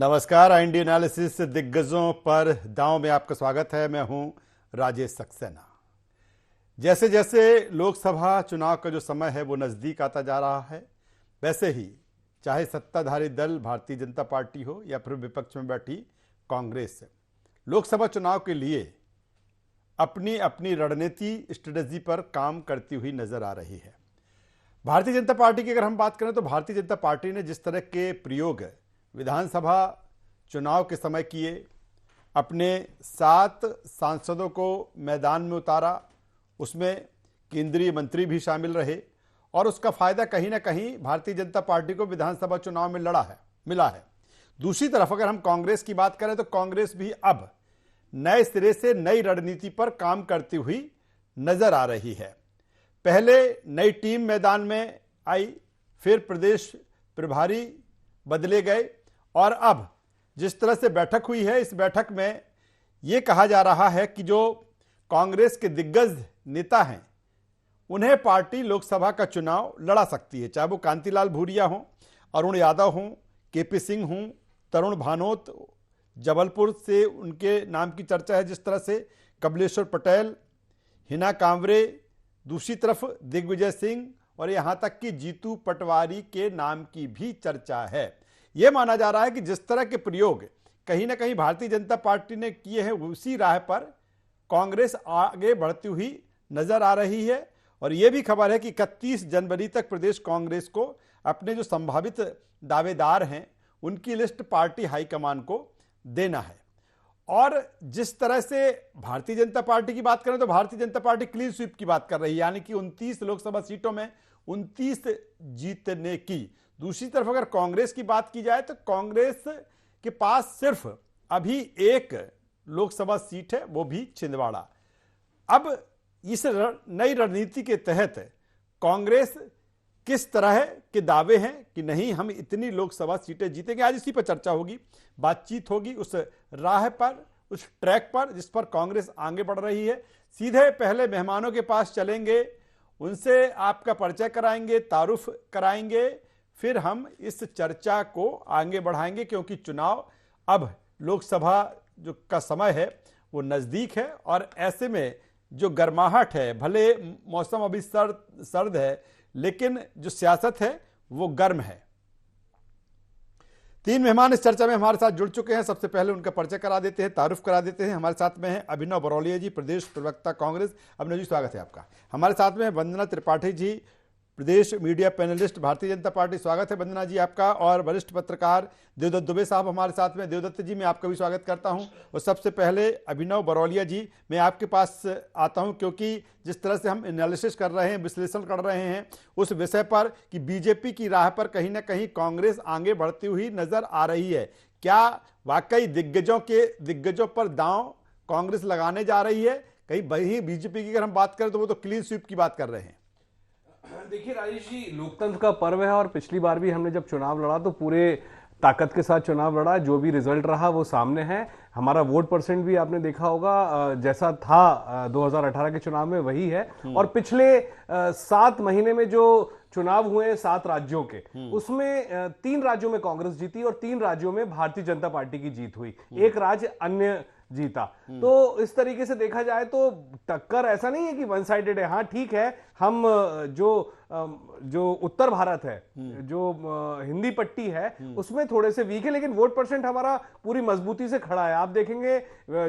नमस्कार, IND analysis दिग्गजों पर दांव में आपका स्वागत है। मैं हूं राजेश सक्सेना। जैसे जैसे लोकसभा चुनाव का जो समय है वो नज़दीक आता जा रहा है, वैसे ही चाहे सत्ताधारी दल भारतीय जनता पार्टी हो या फिर विपक्ष में बैठी कांग्रेस, लोकसभा चुनाव के लिए अपनी अपनी रणनीति स्ट्रेटजी पर काम करती हुई नजर आ रही है। भारतीय जनता पार्टी की अगर हम बात करें तो भारतीय जनता पार्टी ने जिस तरह के प्रयोग विधानसभा चुनाव के समय किए, अपने 7 सांसदों को मैदान में उतारा, उसमें केंद्रीय मंत्री भी शामिल रहे और उसका फायदा कहीं ना कहीं भारतीय जनता पार्टी को विधानसभा चुनाव में मिला है। दूसरी तरफ अगर हम कांग्रेस की बात करें तो कांग्रेस भी अब नए सिरे से नई रणनीति पर काम करती हुई नजर आ रही है। पहले नई टीम मैदान में आई, फिर प्रदेश प्रभारी बदले गए और अब जिस तरह से बैठक हुई है, इस बैठक में यह कहा जा रहा है कि जो कांग्रेस के दिग्गज नेता हैं उन्हें पार्टी लोकसभा का चुनाव लड़ा सकती है, चाहे वो कांतिलाल भूरिया हों, अरुण यादव हों, केपी सिंह हों, तरुण भानोत, जबलपुर से उनके नाम की चर्चा है, जिस तरह से कमलेश्वर पटेल, हिना कांवरे, दूसरी तरफ दिग्विजय सिंह और यहां तक कि जीतू पटवारी के नाम की भी चर्चा है। यह माना जा रहा है कि जिस तरह के प्रयोग कहीं ना कहीं भारतीय जनता पार्टी ने किए हैं, उसी राह पर कांग्रेस आगे बढ़ती हुई नजर आ रही है। और यह भी खबर है कि 31 जनवरी तक प्रदेश कांग्रेस को अपने जो संभावित दावेदार हैं उनकी लिस्ट पार्टी हाईकमान को देना है। और जिस तरह से भारतीय जनता पार्टी की बात करें तो Bharatiya Janata party clean sweep की बात कर रही है, यानी कि 29 लोकसभा सीटों में 29 जीतने की। दूसरी तरफ अगर कांग्रेस की बात की जाए तो कांग्रेस के पास सिर्फ अभी एक लोकसभा सीट है, वो भी छिंदवाड़ा। अब इस नई रणनीति के तहत कांग्रेस किस तरह के दावे हैं कि नहीं हम इतनी लोकसभा सीटें जीतेंगे, आज इसी पर चर्चा होगी, बातचीत होगी उस राह पर, उस ट्रैक पर जिस पर कांग्रेस आगे बढ़ रही है। सीधे पहले मेहमानों के पास चलेंगे, उनसे आपका परिचय कराएंगे, तारुफ कराएंगे, फिर हम इस चर्चा को आगे बढ़ाएंगे, क्योंकि चुनाव अब लोकसभा जो का समय है वो नजदीक है और ऐसे में जो गर्माहट है, भले मौसम अभी सर्द है लेकिन जो सियासत है वो गर्म है। 3 मेहमान इस चर्चा में हमारे साथ जुड़ चुके हैं। सबसे पहले उनका परिचय करा देते हैं, तारुफ करा देते हैं। हमारे साथ में है अभिनव बरौलिया जी, प्रदेश प्रवक्ता कांग्रेस। अभिनव जी, स्वागत है आपका। हमारे साथ में है वंदना त्रिपाठी जी, प्रदेश media panelist Bharatiya Janata party. स्वागत है वंदना जी आपका। और वरिष्ठ पत्रकार देवदत्त दुबे साहब हमारे साथ में। देवदत्त जी, मैं आपका भी स्वागत करता हूं। और सबसे पहले अभिनव बरौलिया जी, मैं आपके पास आता हूं क्योंकि जिस तरह से हम एनालिसिस कर रहे हैं, विश्लेषण कर रहे हैं उस विषय पर कि बीजेपी की राह पर कहीं ना कहीं कांग्रेस आगे बढ़ती हुई नजर आ रही है, क्या वाकई दिग्गजों पर दांव कांग्रेस लगाने जा रही है? कहीं वही बीजेपी की अगर हम बात करें तो वो तो क्लीन स्वीप की बात कर रहे हैं। देखिए राजेश जी, लोकतंत्र का पर्व है और पिछली बार भी हमने जब चुनाव लड़ा तो पूरे ताकत के साथ चुनाव लड़ा। जो भी रिजल्ट रहा वो सामने है। हमारा वोट परसेंट भी आपने देखा होगा जैसा था 2018 के चुनाव में वही है। और पिछले 7 महीने में जो चुनाव हुए 7 राज्यों के, उसमें 3 राज्यों में कांग्रेस जीती और 3 राज्यों में भारतीय जनता पार्टी की जीत हुई, एक राज्य अन्य जीता। तो इस तरीके से देखा जाए तो टक्कर ऐसा नहीं है कि वन साइडेड है। हाँ ठीक है, हम जो उत्तर भारत है, जो हिंदी पट्टी है, उसमें थोड़े से वीक है, लेकिन वोट परसेंट हमारा पूरी मजबूती से खड़ा है। आप देखेंगे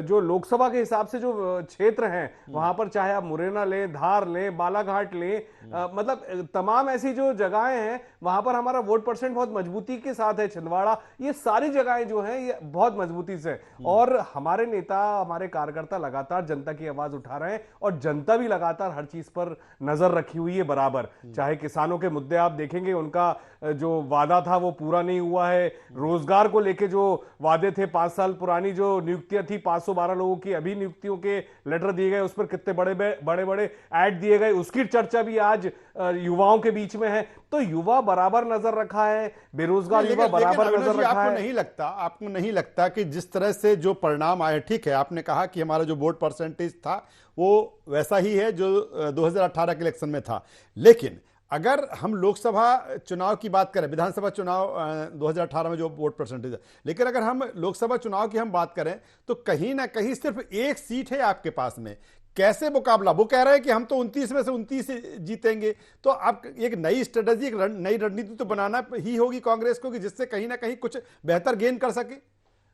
जो लोकसभा के हिसाब से जो क्षेत्र हैं वहां पर, चाहे आप मुरैना लें, धार लें, बालाघाट लें, मतलब तमाम ऐसी जो जगहें हैं वहां पर हमारा वोट परसेंट बहुत मजबूती के साथ है। छिंदवाड़ा, ये सारी जगहें जो हैं ये बहुत मजबूती से, और हमारे नेता, हमारे कार्यकर्ता लगातार जनता की आवाज उठा रहे हैं और जनता भी लगातार हर चीज पर नजर रखी हुई है बराबर। चाहे किसानों के मुद्दे आप देखेंगे, उनका जो वादा था वो पूरा नहीं हुआ है। रोजगार को लेके जो वादे थे, 5 साल पुरानी जो नियुक्तियां थी, 512 लोगों की अभी नियुक्तियों के लेटर दिए गए, उस पर कितने बड़े बड़े ऐड दिए गए, उसकी चर्चा भी आज युवाओं के बीच में है। तो युवा बराबर नजर रखा है, बेरोजगार युवा बराबर नजर रखा है। आपको नहीं लगता कि जिस तरह से जो परिणाम आए, ठीक है आपने कहा कि हमारा जो वोट परसेंटेज था वो वैसा ही है जो 2018 के इलेक्शन में था, लेकिन अगर हम लोकसभा चुनाव की बात करें, विधानसभा चुनाव 2018 में जो वोट परसेंटेज है, लेकिन अगर हम लोकसभा चुनाव की हम बात करें तो कहीं ना कहीं सिर्फ एक सीट है आपके पास में। कैसे मुकाबला? वो कह रहे हैं कि हम तो 29 में से 29 जीतेंगे। तो आप एक नई स्ट्रेटजी, एक नई रणनीति तो बनाना ही होगी कांग्रेस को कि जिससे कहीं ना कहीं कुछ बेहतर गेन कर सके।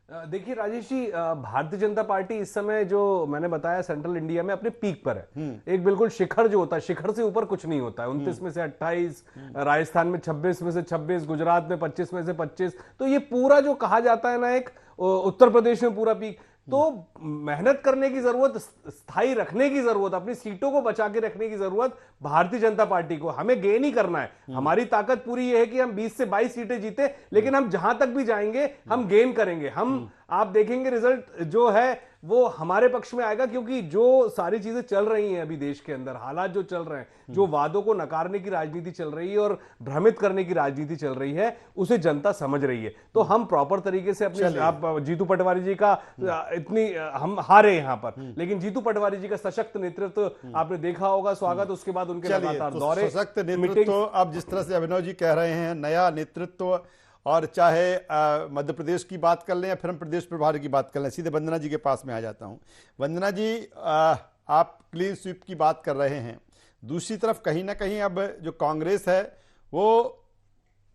देखिए राजेश जी, भारतीय जनता पार्टी इस समय जो मैंने बताया सेंट्रल इंडिया में अपने पीक पर है। एक बिल्कुल शिखर जो होता है, शिखर से ऊपर कुछ नहीं होता है। 29 में से 28, राजस्थान में 26 में से 26, गुजरात में 25 में से 25। तो ये पूरा जो कहा जाता है ना, एक उत्तर प्रदेश में पूरा पीक। तो मेहनत करने की जरूरत, स्थायी रखने की जरूरत, अपनी सीटों को बचा के रखने की जरूरत भारतीय जनता पार्टी को। हमें गेन ही करना है। हमारी ताकत पूरी ये है कि हम 20 से 22 सीटें जीते, लेकिन हम जहां तक भी जाएंगे हम गेन करेंगे। हम, आप देखेंगे रिजल्ट जो है वो हमारे पक्ष में आएगा, क्योंकि जो सारी चीजें चल रही हैं अभी देश के अंदर, हालात जो चल रहे हैं, जो वादों को नकारने की राजनीति चल रही है और भ्रमित करने की राजनीति चल रही है, उसे जनता समझ रही है। तो हम प्रॉपर तरीके से अपने, आप जीतू पटवारी जी का इतनी, हम हारे यहां पर, लेकिन जीतू पटवारी जी का सशक्त नेतृत्व आपने देखा होगा, स्वागत। उसके बाद उनके लगातार दौरे, सशक्त नेतृत्व, अब जिस तरह से अभिनव जी कह रहे हैं, नया नेतृत्व, और चाहे मध्य प्रदेश की बात कर लें या फिर हम प्रदेश प्रभारी की बात कर लें, सीधे वंदना जी के पास में आ जाता हूं। वंदना जी, आप क्लीन स्वीप की बात कर रहे हैं, दूसरी तरफ कहीं ना कहीं अब जो कांग्रेस है वो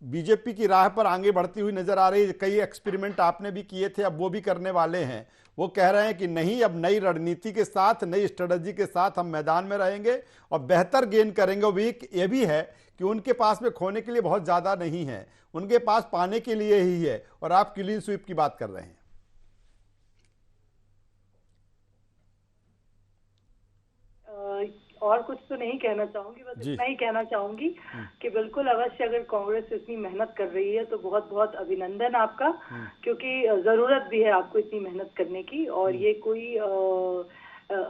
बीजेपी की राह पर आगे बढ़ती हुई नजर आ रही है। कई एक्सपेरिमेंट आपने भी किए थे, अब वो भी करने वाले हैं। वो कह रहे हैं कि नहीं, अब नई रणनीति के साथ, नई स्ट्रेटजी के साथ हम मैदान में रहेंगे और बेहतर गेन करेंगे। वो ये भी है कि उनके पास में खोने के लिए बहुत ज्यादा नहीं है, उनके पास पाने के लिए ही है। और आप क्लीन स्वीप की बात कर रहे हैं। और कुछ तो नहीं कहना चाहूंगी, बस इतना ही कहना चाहूंगी कि बिल्कुल अवश्य, अगर कांग्रेस इतनी मेहनत कर रही है तो बहुत बहुत अभिनंदन आपका, क्योंकि जरूरत भी है आपको इतनी मेहनत करने की। और ये कोई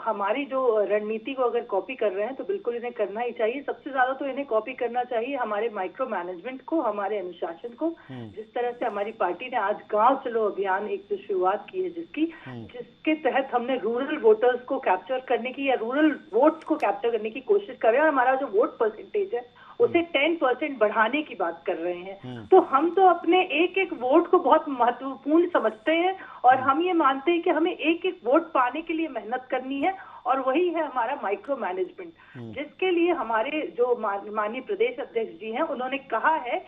हमारी जो रणनीति को अगर कॉपी कर रहे हैं तो बिल्कुल इन्हें करना ही चाहिए। सबसे ज्यादा तो इन्हें कॉपी करना चाहिए हमारे माइक्रो मैनेजमेंट को, हमारे अनुशासन को। जिस तरह से हमारी पार्टी ने आज गांव चलो अभियान एक जो शुरुआत की है, जिसके तहत हमने रूरल वोटर्स को कैप्चर करने की, या रूरल वोट्स को कैप्चर करने की कोशिश कर रहे हैं। और हमारा जो वोट परसेंटेज है उसे 10% बढ़ाने की बात कर रहे हैं। तो हम तो अपने एक एक वोट को बहुत महत्वपूर्ण समझते हैं, और हम ये मानते हैं कि हमें एक एक वोट पाने के लिए मेहनत करनी है। और वही है हमारा माइक्रो मैनेजमेंट, जिसके लिए हमारे जो माननीय प्रदेश अध्यक्ष जी हैं, उन्होंने कहा है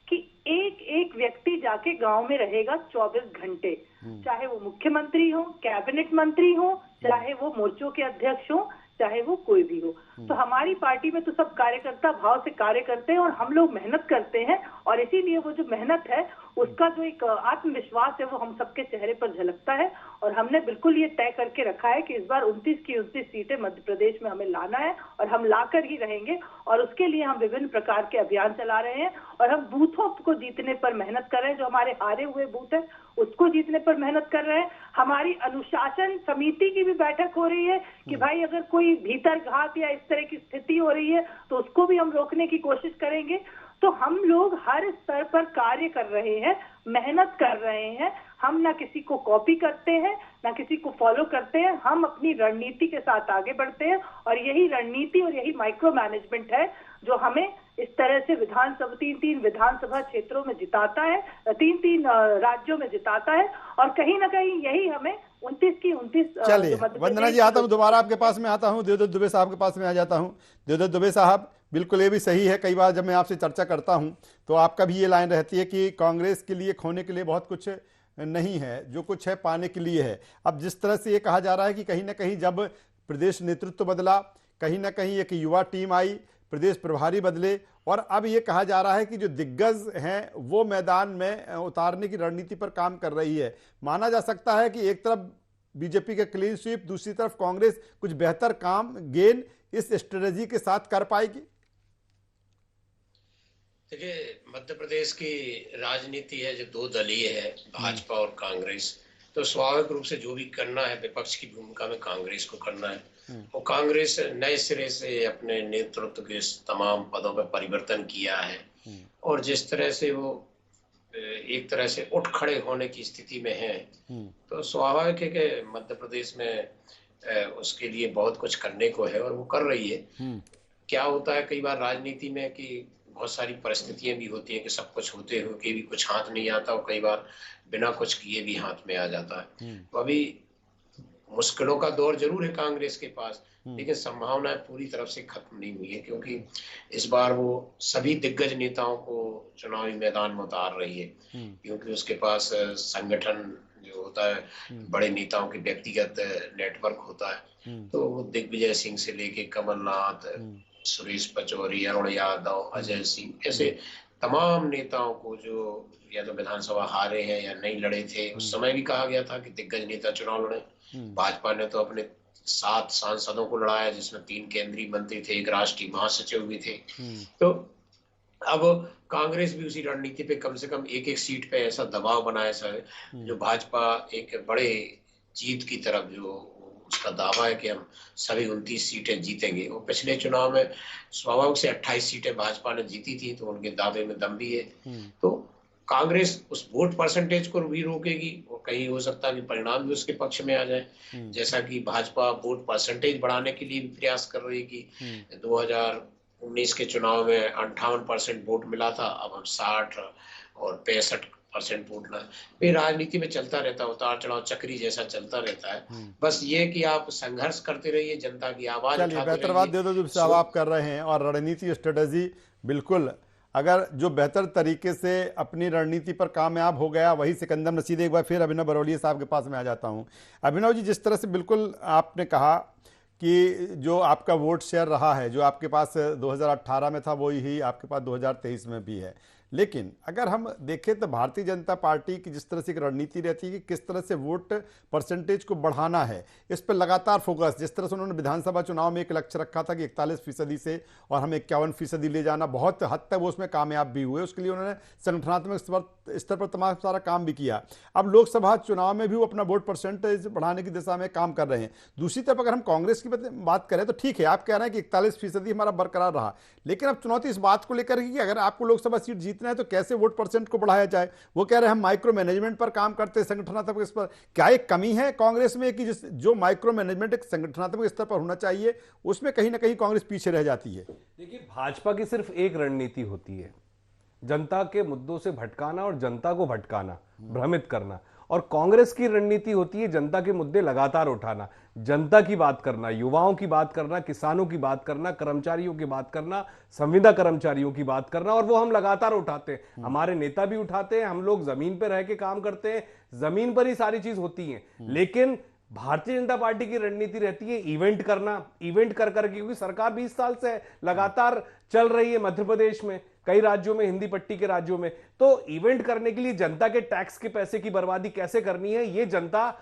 कि एक एक व्यक्ति जाके गांव में रहेगा 24 घंटे, चाहे वो मुख्यमंत्री हो, कैबिनेट मंत्री हो, चाहे वो मोर्चों के अध्यक्ष हो, चाहे वो कोई भी हो। तो हमारी पार्टी में तो सब कार्यकर्ता भाव से कार्य करते हैं और हम लोग मेहनत करते हैं। और इसीलिए वो जो मेहनत है उसका जो एक आत्मविश्वास है वो हम सबके चेहरे पर झलकता है। और हमने बिल्कुल ये तय करके रखा है कि इस बार 29 की 29 सीटें मध्य प्रदेश में हमें लाना है, और हम लाकर ही रहेंगे। और उसके लिए हम विभिन्न प्रकार के अभियान चला रहे हैं, और हम बूथों को जीतने पर मेहनत कर रहे हैं। जो हमारे हारे हुए बूथ है उसको जीतने पर मेहनत कर रहे हैं। हमारी अनुशासन समिति की भी बैठक हो रही है कि भाई अगर कोई भीतर घात या इस तरह की स्थिति हो रही है तो उसको भी हम रोकने की कोशिश करेंगे। तो हम लोग हर स्तर पर कार्य कर रहे हैं, मेहनत कर रहे हैं। हम ना किसी को कॉपी करते हैं, ना किसी को फॉलो करते हैं। हम अपनी रणनीति के साथ आगे बढ़ते हैं, और यही रणनीति और यही माइक्रो मैनेजमेंट है जो हमें इस तरह से विधानसभा 3-3 विधानसभा क्षेत्रों में जिताता है, 3-3 राज्यों में जिताता है। और कहीं ना कहीं यही हमें 29 की 29। चलिए वंदना जी, आता हूं दोबारा आपके पास में, आता हूं देवदत्त दुबे साहब के पास में आ जाता हूं। देवदत्त दुबे साहब, बिल्कुल ये भी सही है, कई बार जब मैं आपसे चर्चा करता हूं तो आपका भी ये लाइन रहती है कि कांग्रेस के लिए खोने के लिए बहुत कुछ नहीं है, जो कुछ है पाने के लिए है। अब जिस तरह से ये कहा जा रहा है कि कहीं ना कहीं जब प्रदेश नेतृत्व बदला, कहीं ना कहीं एक युवा टीम आई, प्रदेश प्रभारी बदले, और अब ये कहा जा रहा है कि जो दिग्गज हैं वो मैदान में उतारने की रणनीति पर काम कर रही है। माना जा सकता है कि एक तरफ बीजेपी का क्लीन स्वीप, दूसरी तरफ कांग्रेस कुछ बेहतर काम गेन इस स्ट्रेटजी के साथ कर पाएगी। देखिए, मध्य प्रदेश की राजनीति है जो दो दलीय है, भाजपा और कांग्रेस। तो स्वाभाविक रूप से जो भी करना है विपक्ष की भूमिका में कांग्रेस को करना है। और कांग्रेस नए सिरे से अपने नेतृत्व के तमाम पदों पर परिवर्तन किया है, और जिस तरह से वो एक तरह से उठ खड़े होने की स्थिति में है, तो स्वाभाविक है कि मध्य प्रदेश में उसके लिए बहुत कुछ करने को है, और वो कर रही है। क्या होता है कई बार राजनीति में कि बहुत सारी परिस्थितियां भी होती हैं कि सब कुछ होते हुए के भी कुछ हाथ नहीं आता, और कई बार बिना कुछ किए भी हाथ में आ जाता है। तो अभी मुश्किलों का दौर जरूर है कांग्रेस के पास, लेकिन संभावनाएं पूरी तरफ से खत्म नहीं हुई है, क्योंकि इस बार वो सभी दिग्गज नेताओं को चुनावी मैदान में उतार रही है, क्योंकि उसके पास संगठन जो होता है, बड़े नेताओं के व्यक्तिगत नेटवर्क होता है। तो वो दिग्विजय सिंह से लेके कमलनाथ, सुरेश पचौरी, अरुण यादव, अजय सिंह, ऐसे तमाम नेताओं को जो या तो विधानसभा हारे हैं या नहीं लड़े थे, उस समय भी कहा गया था कि दिग्गज नेता चुनाव लड़े। भाजपा ने तो अपने 7 सांसदों को लड़ाया, जिसमें 3 केंद्रीय मंत्री थे, 1 राष्ट्रीय महासचिव भी थे। तो अब कांग्रेस भी उसी रणनीति पे कम से कम एक सीट पे ऐसा दबाव बनाए जो भाजपा एक बड़े जीत की तरफ, जो उसका दावा है कि हम सभी 29 सीटें जीतेंगे। वो पिछले चुनाव में स्वाभाविक से 28 सीटें भाजपा ने जीती थी, तो उनके दावे में दम भी है। तो कांग्रेस उस वोट परसेंटेज को भी रोकेगी, और कहीं हो सकता है कि परिणाम भी उसके पक्ष में आ जाए। जैसा कि भाजपा वोट परसेंटेज बढ़ाने के लिए भी प्रयास कर रही है कि 2019 के चुनाव में 58% वोट मिला था, अब हम 60 और 65% वोट ना। ये राजनीति में चलता रहता है, उतार चढ़ाव चक्री जैसा चलता रहता है। बस ये कि आप संघर्ष करते रहिए, जनता की आवाज उठाते रहिए। बेहतर बात दे दो जो साहब आप कर रहे हैं, और रणनीति स्ट्रेटेजी बिल्कुल, अगर जो बेहतर तरीके से अपनी रणनीति पर कामयाब हो गया वही सिकंदर नसीद। एक बार फिर अभिनव बरौलिया साहब के पास में आ जाता हूं। अभिनव जी, जिस तरह से बिल्कुल आपने कहा कि जो आपका वोट शेयर रहा है, जो आपके पास 2018 में था वही ही आपके पास 2023 में भी है, लेकिन अगर हम देखें तो भारतीय जनता पार्टी की जिस तरह से एक रणनीति रहती है कि किस तरह से वोट परसेंटेज को बढ़ाना है, इस पर लगातार फोकस, जिस तरह से उन्होंने विधानसभा चुनाव में एक लक्ष्य रखा था कि 41% से और हम 51% ले जाना, बहुत हद तक वो उसमें कामयाब भी हुए। उसके लिए उन्होंने संगठनात्मक स्तर पर तमाम सारा काम भी किया। अब लोकसभा चुनाव में भी वो अपना वोट परसेंटेज बढ़ाने की दिशा में काम कर रहे हैं। दूसरी तरफ अगर हम कांग्रेस की बात करें तो ठीक है, आप कह रहे हैं कि 41% हमारा बरकरार रहा, लेकिन अब चुनौती इस बात को लेकर कि अगर आपको लोकसभा सीट जीतना है तो कैसे वोट परसेंट को बढ़ाया जाए। वो कह रहे हैं हम माइक्रो मैनेजमेंट पर काम करते हैं, संगठनात्मक इस पर। क्या एक कमी है कांग्रेस में कि जो माइक्रो मैनेजमेंट एक संगठनात्मक स्तर पर होना चाहिए, उसमें कहीं ना कहीं कांग्रेस पीछे रह जाती है? देखिए, भाजपा की सिर्फ एक रणनीति होती है, जनता के मुद्दों से भटकाना और जनता को भटकाना, भ्रमित करना। और कांग्रेस की रणनीति होती है जनता के मुद्दे लगातार उठाना, जनता की बात करना, युवाओं की बात करना, किसानों की बात करना, कर्मचारियों की बात करना, संविदा कर्मचारियों की बात करना, और वो हम लगातार उठाते हैं। हमारे नेता भी उठाते हैं, हम लोग जमीन पर रह के काम करते हैं, जमीन पर ही सारी चीज होती है। लेकिन भारतीय जनता पार्टी की रणनीति रहती है इवेंट करना, इवेंट कर करके, क्योंकि सरकार 20 साल से लगातार चल रही है मध्य प्रदेश में, कई राज्यों में, हिंदी पट्टी के राज्यों में। तो इवेंट करने के लिए जनता के टैक्स के पैसे की बर्बादी कैसे करनी है ये जनता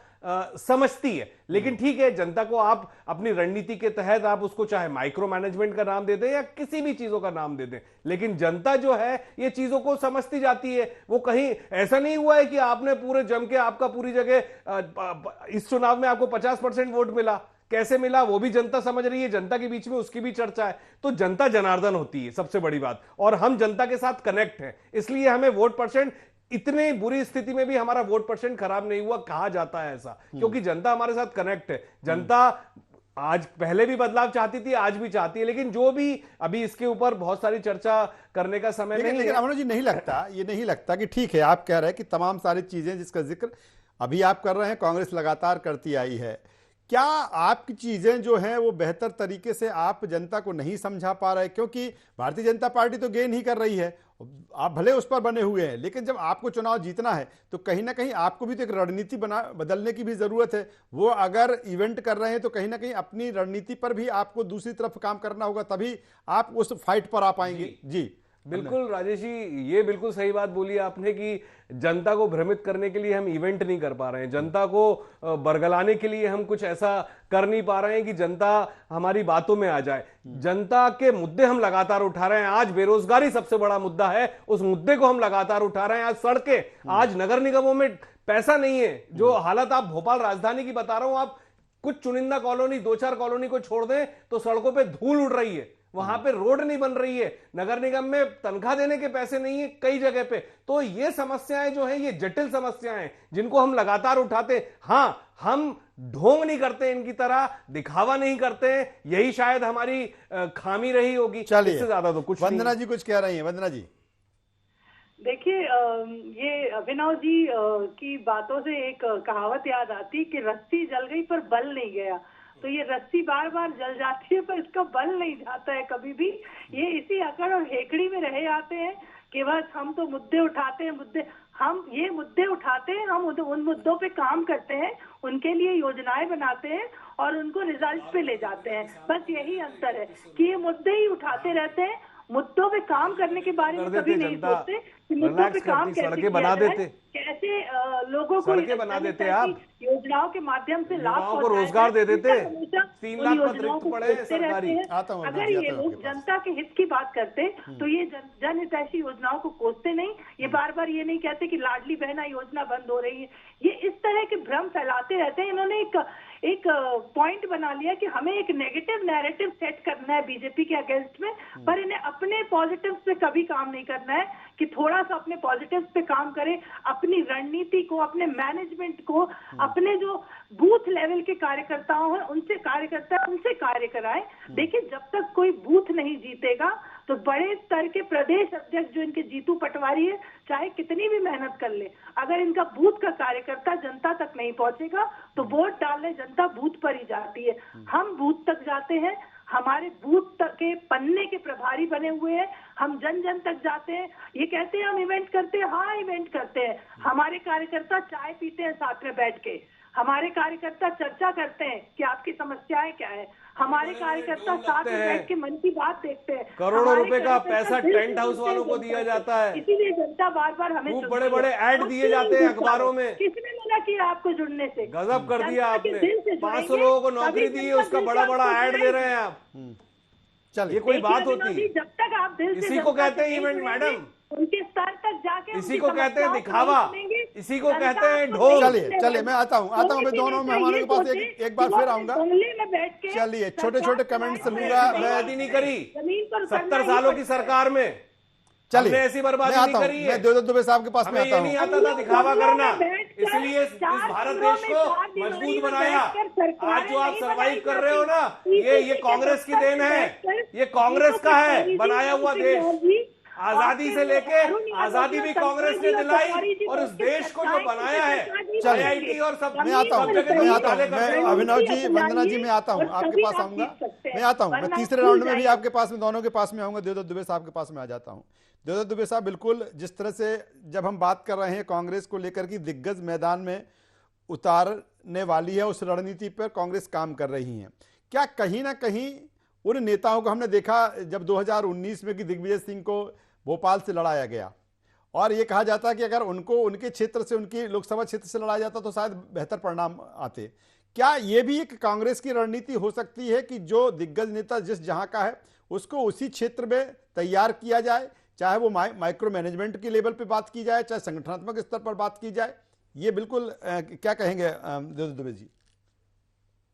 समझती है। लेकिन ठीक है, जनता को आप अपनी रणनीति के तहत आप उसको चाहे माइक्रो मैनेजमेंट का नाम दे दें या किसी भी चीजों का नाम दे दें, लेकिन जनता जो है ये चीजों को समझती जाती है। वो कहीं ऐसा नहीं हुआ है कि आपने पूरे जम के, आपका पूरी जगह इस चुनाव में आपको 50% वोट मिला, कैसे मिला वो भी जनता समझ रही है, जनता के बीच में उसकी भी चर्चा है। तो जनता जनार्दन होती है सबसे बड़ी बात, और हम जनता के साथ कनेक्ट हैं, इसलिए हमें वोट परसेंट, इतनी बुरी स्थिति में भी हमारा वोट परसेंट खराब नहीं हुआ कहा जाता है ऐसा, क्योंकि जनता हमारे साथ कनेक्ट है। जनता आज पहले भी बदलाव चाहती थी, आज भी चाहती है, लेकिन जो भी अभी इसके ऊपर बहुत सारी चर्चा करने का समय नहीं है। लेकिन अमनो जी, नहीं लगता कि ठीक है, आप कह रहे हैं कि तमाम सारी चीजें जिसका जिक्र अभी आप कर रहे हैं कांग्रेस लगातार करती आई है, क्या आपकी चीजें जो हैं वो बेहतर तरीके से आप जनता को नहीं समझा पा रहे? क्योंकि भारतीय जनता पार्टी तो गेन ही कर रही है, आप भले उस पर बने हुए हैं, लेकिन जब आपको चुनाव जीतना है तो कहीं ना कहीं आपको भी तो एक रणनीति बदलने की भी जरूरत है। वो अगर इवेंट कर रहे हैं तो कहीं ना कहीं अपनी रणनीति पर भी आपको दूसरी तरफ काम करना होगा, तभी आप उस फाइट पर आ पाएंगे। जी बिल्कुल राजेश जी, ये बिल्कुल सही बात बोली आपने कि जनता को भ्रमित करने के लिए हम इवेंट नहीं कर पा रहे हैं, जनता को बरगलाने के लिए हम कुछ ऐसा कर नहीं पा रहे हैं कि जनता हमारी बातों में आ जाए। जनता के मुद्दे हम लगातार उठा रहे हैं। आज बेरोजगारी सबसे बड़ा मुद्दा है, उस मुद्दे को हम लगातार उठा रहे हैं। आज सड़कें, आज नगर निगमों में पैसा नहीं है। जो हालत आप भोपाल राजधानी की बता रहा हूं, आप कुछ चुनिंदा कॉलोनी, 2-4 कॉलोनी को छोड़ दें तो सड़कों पर धूल उड़ रही है, वहां पे रोड नहीं बन रही है, नगर निगम में तनख्वाह देने के पैसे नहीं है कई जगह पे। तो ये समस्याएं जो है, ये जटिल समस्याएं जिनको हम लगातार उठाते। हां, हम ढोंग नहीं करते इनकी तरह, दिखावा नहीं करते, यही शायद हमारी खामी रही होगी। चलिए, इससे ज्यादा तो कुछ नहीं। वंदना जी कुछ कह रही हैं। वंदना जी, देखिए, ये अभिनव जी की बातों से एक कहावत याद आती कि रस्सी जल गई पर बल नहीं गया। तो ये रस्सी बार बार जल जाती है पर इसका बल नहीं जाता है कभी भी। ये इसी अकड़ और हेकड़ी में रहे आते हैं कि बस हम तो मुद्दे उठाते हैं, हम ये मुद्दे उठाते हैं, हम उन मुद्दों पे काम करते हैं, उनके लिए योजनाएं बनाते हैं और उनको रिजल्ट पे ले जाते हैं। बस यही अंतर है कि ये मुद्दे ही उठाते रहते हैं, मुद्दों पे काम करने के बारे में कभी नहीं सोचते कि मुद्दों पे काम कैसे किया बना जाए, देते, कैसे लोगों को सड़कें बना देते आप, योजनाओं के माध्यम से लाभ युवाओं को रोजगार दे देते। 3 लाख पद योजनाओं रिक्त को पड़े हैं खोजते सरकारी। रहते हैं। आता हूं अगर जी, ये आता हूं लोग आपके पास। जनता के हित की बात करते तो ये जनहितैषी योजनाओं को कोसते नहीं। ये बार बार ये नहीं कहते कि लाडली बहना योजना बंद हो रही है। ये इस तरह के भ्रम फैलाते रहते हैं। इन्होंने एक पॉइंट बना लिया कि हमें एक नेगेटिव नैरेटिव सेट करना है बीजेपी के अगेंस्ट में, पर इन्हें अपने पॉजिटिव्स पे कभी काम नहीं करना है कि थोड़ा सा अपने पॉजिटिव्स पे काम करें, अपनी रणनीति को, अपने मैनेजमेंट को, अपने जो बूथ लेवल के कार्यकर्ताओं हैं उनसे कार्य कराएं। देखिए, जब तक कोई बूथ नहीं जीतेगा तो बड़े स्तर के प्रदेश अध्यक्ष जो इनके जीतू पटवारी है, चाहे कितनी भी मेहनत कर ले, अगर इनका बूथ का कार्यकर्ता जनता तक नहीं पहुंचेगा तो वोट डालने जनता बूथ पर ही जाती है। हम बूथ तक जाते हैं, हमारे बूथ तक के पन्ने के प्रभारी बने हुए हैं, हम जन जन तक जाते हैं। ये कहते हैं हम इवेंट करते हैं, हाँ इवेंट करते हैं। हमारे कार्यकर्ता चाय पीते हैं साथ में बैठ के, हमारे कार्यकर्ता चर्चा करते हैं कि आपकी समस्याएं क्या है, हमारे कार्यकर्ता साथ में बैठ के मन की बात देखते हैं। करोड़ों रुपए का पैसा टेंट हाउस वालों को दिया जाता है, इसीलिए जनता बार बार हमें खूब बड़े बड़े ऐड दिए जाते हैं अखबारों में। किसने मना किया आपको जुड़ने से? गजब कर दिया जनता के आपने, दिल से 500 जुड़ेंगे, लोगों को नौकरी तभी दी है, जनता उसका दिल से बड़ा बड़ा आपको ऐड दे रहे हैं आप। चलिए, ये कोई देखिए बात अभिनव होती? जी, जब तक आप दिल से इसी को जनता कहते हैं से इवेंट, जुड़ेंगे, मैडम। उनके स्तर तक जाके इसी उनकी को कहते हैं समस्याओं को दिखावा, सुनेंगे। इसी को जनता कहते हैं आपको ढोंग। नहीं चलिए मैं आता हूं मैं दोनों मेहमानों के पास एक बार फिर आऊंगा। चलिए, छोटे छोटे कमेंट्स लूंगा मैं। बर्बादी नहीं करी जमीन पर 70 सालों की सरकार में, चलिए हमने ऐसी बर्बादी मैं नहीं आता हूं, करी है। मैं देवदत्त दुबे साहब के पास में हमें आता ये नहीं हूं। आता था दिखावा करना, इसलिए इस भारत देश को मजबूत बनाया। आज जो आप सरवाइव कर रहे हो ना, ये कांग्रेस की देन है, ये कांग्रेस का है बनाया हुआ देश। आजादी से लेके आजादी भी कांग्रेस ने दिलाई, और इस देश को जो बनाया है आईआईटी और सब, मैं आता हूं मैं अभिनव जी, वंदना जी, मैं आता हूं आपके पास आऊंगा। मैं आता हूं, मैं तीसरे राउंड में भी आपके पास में, दोनों के पास में आऊंगा। देवदत्त दुबे साहब के पास में आ जाता हूं। देवदत्त दुबे साहब, बिल्कुल जिस तरह से जब हम बात कर रहे हैं कांग्रेस को लेकर की दिग्गज मैदान में उतारने वाली है, उस रणनीति पर कांग्रेस काम कर रही है, क्या कहीं ना कहीं उन नेताओं को हमने देखा जब 2019 में कि दिग्विजय सिंह को भोपाल से लड़ाया गया और ये कहा जाता है कि अगर उनको उनके क्षेत्र से, उनकी लोकसभा क्षेत्र से लड़ाया जाता तो शायद बेहतर परिणाम आते। क्या ये भी एक कांग्रेस की रणनीति हो सकती है कि जो दिग्गज नेता जिस जहां का है उसको उसी क्षेत्र में तैयार किया जाए, चाहे वो माइक्रो मैनेजमेंट की लेवल पे बात की जाए, चाहे संगठनात्मक स्तर पर बात की जाए? ये बिल्कुल क्या कहेंगे देवदत्त दुबे जी?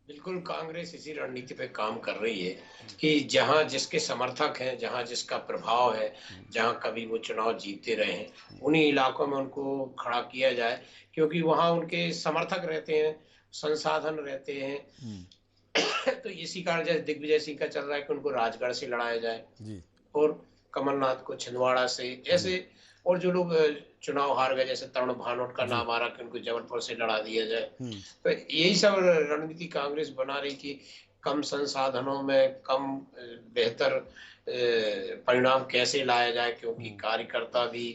बिल्कुल, कांग्रेस इसी रणनीति पे काम कर रही है कि जहां जिसके समर्थक हैं, जहां जिसका प्रभाव है, जहां कभी वो चुनाव जीतते रहे हैं, उन्हीं इलाकों में उनको खड़ा किया जाए, क्योंकि वहां उनके समर्थक रहते हैं, संसाधन रहते हैं। तो इसी कारण जैसे दिग्विजय सिंह का चल रहा है कि उनको राजगढ़ से लड़ाया जाए जी, और कमलनाथ को छिंदवाड़ा से, ऐसे, और जो लोग चुनाव हार गए जैसे तरुण भानोट का नाम आ रहा कि उनको जबलपुर से लड़ा दिया जाए। तो यही सब रणनीति कांग्रेस बना रही कि कम संसाधनों में कम बेहतर परिणाम कैसे लाया जाए, क्योंकि कार्यकर्ता भी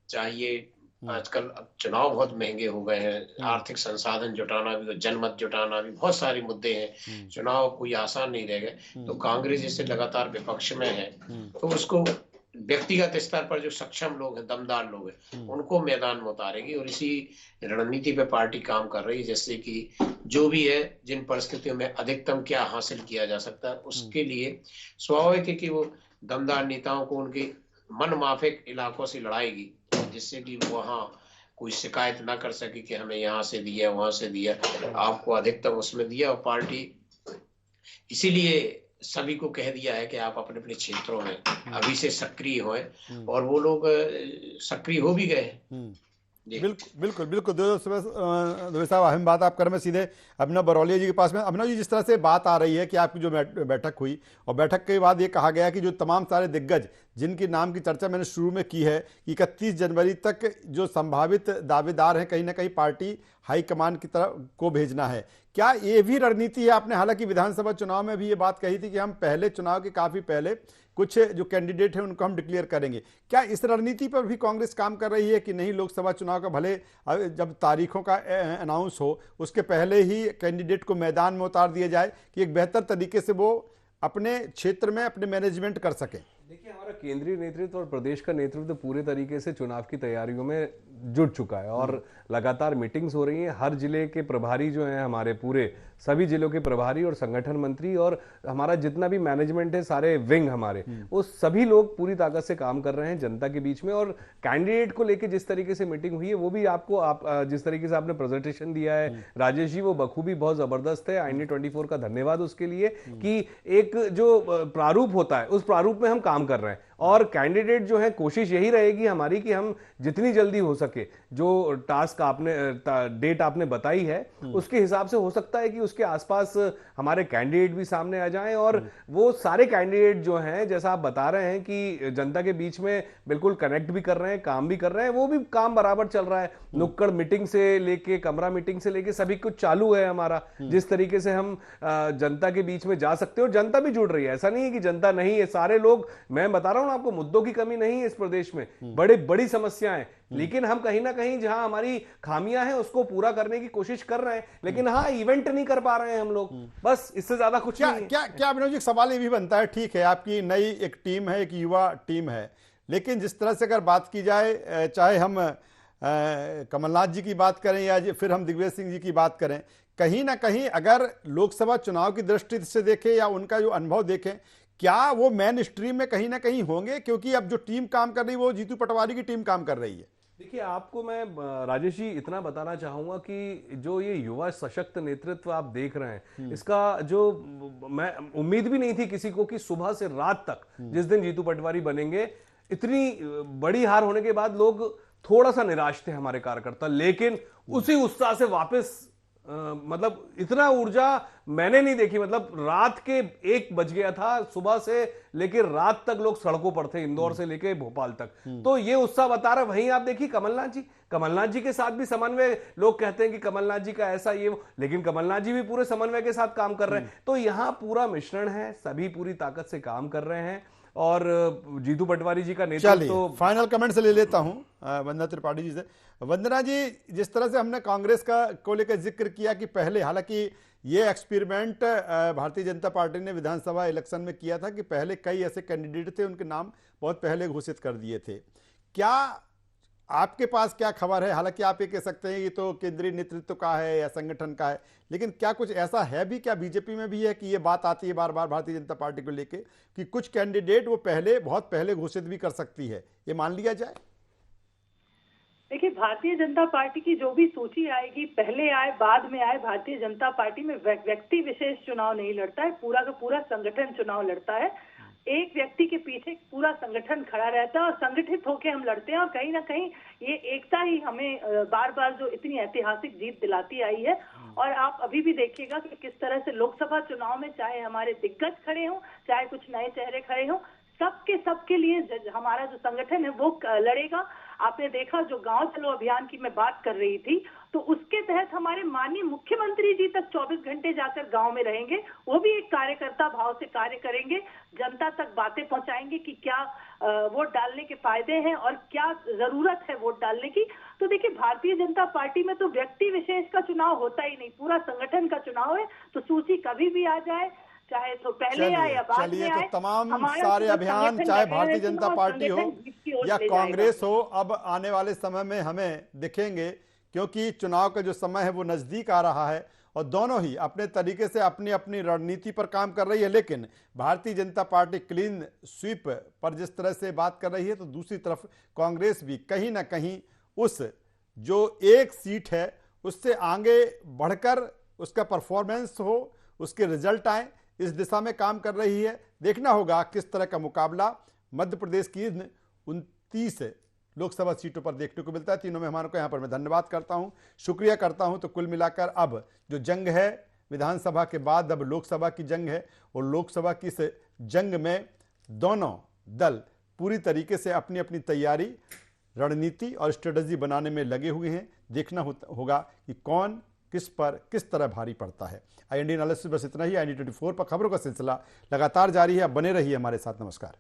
चाहिए। आजकल अब चुनाव बहुत महंगे हो गए हैं, आर्थिक संसाधन जुटाना भी, जनमत जुटाना भी, बहुत सारे मुद्दे हैं। चुनाव कोई आसान नहीं रह गए। तो कांग्रेस जैसे लगातार विपक्ष में है तो उसको व्यक्तिगत स्तर पर जो सक्षम लोग हैं, दमदार लोग हैं, उनको मैदान में उतारेगी, और इसी रणनीति पे पार्टी काम कर रही है। जैसे कि जो भी है, जिन परिस्थितियों में अधिकतम क्या हासिल किया जा सकता है, उसके लिए स्वाभाविक है कि वो दमदार नेताओं को उनके मन माफिक इलाकों से लड़ाएगी, जिससे कि वहां कोई शिकायत ना कर सके कि हमें यहाँ से दिया, वहां से दिया। आपको अधिकतम उसमें दिया, और पार्टी इसीलिए सभी को कह दिया है कि आप अपने अपने क्षेत्रों में अभी से सक्रिय हों, और वो लोग सक्रिय हो भी गए। बिल्कुल बिल्कुल बिल्कुल दुबे साहब, अहम बात आप कर, मैं सीधे अभिनव बरौलिया जी के पास में। अभिनव जी, जिस तरह से बात आ रही है कि आपकी जो बैठक हुई और बैठक के बाद ये कहा गया कि जो तमाम सारे दिग्गज जिनके नाम की चर्चा मैंने शुरू में की है, 31 जनवरी तक जो संभावित दावेदार हैं कहीं ना कहीं पार्टी हाईकमान की तरफ को भेजना है। क्या ये भी रणनीति है? आपने हालांकि विधानसभा चुनाव में भी ये बात कही थी कि हम पहले चुनाव के काफी पहले कुछ जो कैंडिडेट हैं उनको हम डिक्लेयर करेंगे। क्या इस रणनीति पर भी कांग्रेस काम कर रही है कि नहीं, लोकसभा चुनाव का भले जब तारीखों का अनाउंस हो उसके पहले ही कैंडिडेट को मैदान में उतार दिया जाए कि एक बेहतर तरीके से वो अपने क्षेत्र में अपने मैनेजमेंट कर सके? देखिए, हमारा केंद्रीय नेतृत्व और प्रदेश का नेतृत्व पूरे तरीके से चुनाव की तैयारियों में जुट चुका है और लगातार मीटिंग्स हो रही हैं। हर जिले के प्रभारी जो हैं, हमारे पूरे सभी जिलों के प्रभारी और संगठन मंत्री और हमारा जितना भी मैनेजमेंट है, सारे विंग हमारे, वो सभी लोग पूरी ताकत से काम कर रहे हैं जनता के बीच में। और कैंडिडेट को लेके जिस तरीके से मीटिंग हुई है वो भी आपको जिस तरीके से आपने प्रेजेंटेशन दिया है राजेश जी, वो बखूबी बहुत जबरदस्त है। INA24 का धन्यवाद उसके लिए कि एक जो प्रारूप होता है उस प्रारूप में हम काम कर रहे हैं। और कैंडिडेट जो है, कोशिश यही रहेगी हमारी कि हम जितनी जल्दी हो सके जो टास्क आपने डेट आपने बताई है उसके हिसाब से, हो सकता है कि उसके आसपास हमारे कैंडिडेट भी सामने आ जाएं और वो सारे कैंडिडेट जो हैं, जैसा आप बता रहे हैं कि जनता के बीच में बिल्कुल कनेक्ट भी कर रहे हैं, काम भी कर रहे हैं, वो भी काम बराबर चल रहा है। नुक्कड़ मीटिंग से लेके कमरा मीटिंग से लेके सभी कुछ चालू है हमारा। जिस तरीके से हम जनता के बीच में जा सकते हैं और जनता भी जुड़ रही है, ऐसा नहीं है कि जनता नहीं है। सारे लोग, मैं बता रहा हूं आपको, मुद्दों की कमी नहीं है इस प्रदेश में, बड़ी समस्याएं, लेकिन हम कहीं ना कहीं जहां हमारी खामियां हैं उसको पूरा करने की कोशिश कर रहे हैं। लेकिन हाँ, इवेंट नहीं कर पा रहे हैं हम लोग, बस इससे ज्यादा कुछ नहीं है। क्या अभिनव जी, सवाल ये भी बनता है, ठीक है आपकी नई एक टीम है, एक युवा टीम है, लेकिन जिस तरह से अगर बात की जाए, चाहे हम कमलनाथ जी की बात करें या फिर हम दिग्विजय सिंह जी की बात करें, कहीं ना कहीं अगर लोकसभा चुनाव की दृष्टि से देखें या उनका जो अनुभव देखें, क्या वो मेन स्ट्रीम में कहीं ना कहीं होंगे? क्योंकि अब जो टीम काम कर रही है वो जीतू पटवारी की टीम काम कर रही है। देखिए, आपको मैं राजेश जी इतना बताना चाहूंगा कि जो ये युवा सशक्त नेतृत्व आप देख रहे हैं, इसका जो मैं उम्मीद भी नहीं थी किसी को कि सुबह से रात तक जिस दिन जीतू पटवारी बनेंगे, इतनी बड़ी हार होने के बाद लोग थोड़ा सा निराश थे हमारे कार्यकर्ता, लेकिन उसी उत्साह से वापस मतलब इतना ऊर्जा मैंने नहीं देखी। मतलब रात के 1 बज गया था, सुबह से लेकर रात तक लोग सड़कों पर थे, इंदौर से लेकर भोपाल तक। तो ये उत्साह बता रहा है। वहीं आप देखिए कमलनाथ जी के साथ भी समन्वय, लोग कहते हैं कि कमलनाथ जी का ऐसा ये वो, लेकिन कमलनाथ जी भी पूरे समन्वय के साथ काम कर रहे हैं। तो यहां पूरा मिश्रण है, सभी पूरी ताकत से काम कर रहे हैं और जीतू पटवारी जी का नेतृत्व। तो फाइनल कमेंट से ले लेता हूं वंदना त्रिपाठी जी से। वंदना जी, जिस तरह से हमने कांग्रेस का को लेकर जिक्र किया कि पहले, हालांकि ये एक्सपेरिमेंट भारतीय जनता पार्टी ने विधानसभा इलेक्शन में किया था कि पहले कई ऐसे कैंडिडेट थे, उनके नाम बहुत पहले घोषित कर दिए थे। क्या आपके पास क्या खबर है? हालांकि आप ये कह सकते हैं ये तो केंद्रीय नेतृत्व का है या संगठन का है, लेकिन क्या कुछ ऐसा है भी, क्या बीजेपी में भी है कि ये बात आती है बार बार भारतीय जनता पार्टी को लेके कि कुछ कैंडिडेट वो पहले, बहुत पहले घोषित भी कर सकती है, ये मान लिया जाए? देखिए, भारतीय जनता पार्टी की जो भी सूची आएगी, पहले आए बाद में आए, भारतीय जनता पार्टी में व्यक्ति विशेष चुनाव नहीं लड़ता है, पूरा का पूरा संगठन चुनाव लड़ता है। एक व्यक्ति के पीछे पूरा संगठन खड़ा रहता है और संगठित होकर हम लड़ते हैं। और कहीं ना कहीं ये एकता ही हमें बार बार जो इतनी ऐतिहासिक जीत दिलाती आई है। और आप अभी भी देखिएगा कि किस तरह से लोकसभा चुनाव में चाहे हमारे दिग्गज खड़े हों, चाहे कुछ नए चेहरे खड़े हों, सबके लिए हमारा जो संगठन है वो लड़ेगा। आपने देखा, जो गांव चलो अभियान की मैं बात कर रही थी, तो उसके तहत हमारे माननीय मुख्यमंत्री जी तक 24 घंटे जाकर गांव में रहेंगे। वो भी एक कार्यकर्ता भाव से कार्य करेंगे, जनता तक बातें पहुंचाएंगे कि क्या वोट डालने के फायदे हैं और क्या जरूरत है वोट डालने की। तो देखिए, भारतीय जनता पार्टी में तो व्यक्ति विशेष का चुनाव होता ही नहीं, पूरा संगठन का चुनाव है। तो सूची कभी भी आ जाए, चाहे तो पहले आए या बाद में आए, तो तमाम सारे अभियान, चाहे भारतीय जनता पार्टी हो या कांग्रेस हो, अब आने वाले समय में हमें दिखेंगे, क्योंकि चुनाव का जो समय है वो नजदीक आ रहा है और दोनों ही अपने तरीके से अपनी अपनी रणनीति पर काम कर रही है। लेकिन Bharatiya Janata party clean sweep पर जिस तरह से बात कर रही है, तो दूसरी तरफ कांग्रेस भी कहीं ना कहीं उस जो एक सीट है उससे आगे बढ़कर उसका परफॉर्मेंस हो, उसके रिजल्ट आए, इस दिशा में काम कर रही है। देखना होगा किस तरह का मुकाबला मध्य प्रदेश की 29 लोकसभा सीटों पर देखने को मिलता है। तीनों मेहमानों को यहाँ पर मैं धन्यवाद करता हूँ, शुक्रिया करता हूँ। तो कुल मिलाकर अब जो जंग है विधानसभा के बाद अब लोकसभा की जंग है, और लोकसभा की इस जंग में दोनों दल पूरी तरीके से अपनी अपनी तैयारी, रणनीति और स्ट्रेटजी बनाने में लगे हुए हैं। देखना होगा कि कौन किस पर किस तरह भारी पड़ता है। IND एनालिसिस बस इतना ही। IND 24 पर खबरों का सिलसिला लगातार जारी है। बने रहिए हमारे साथ। नमस्कार।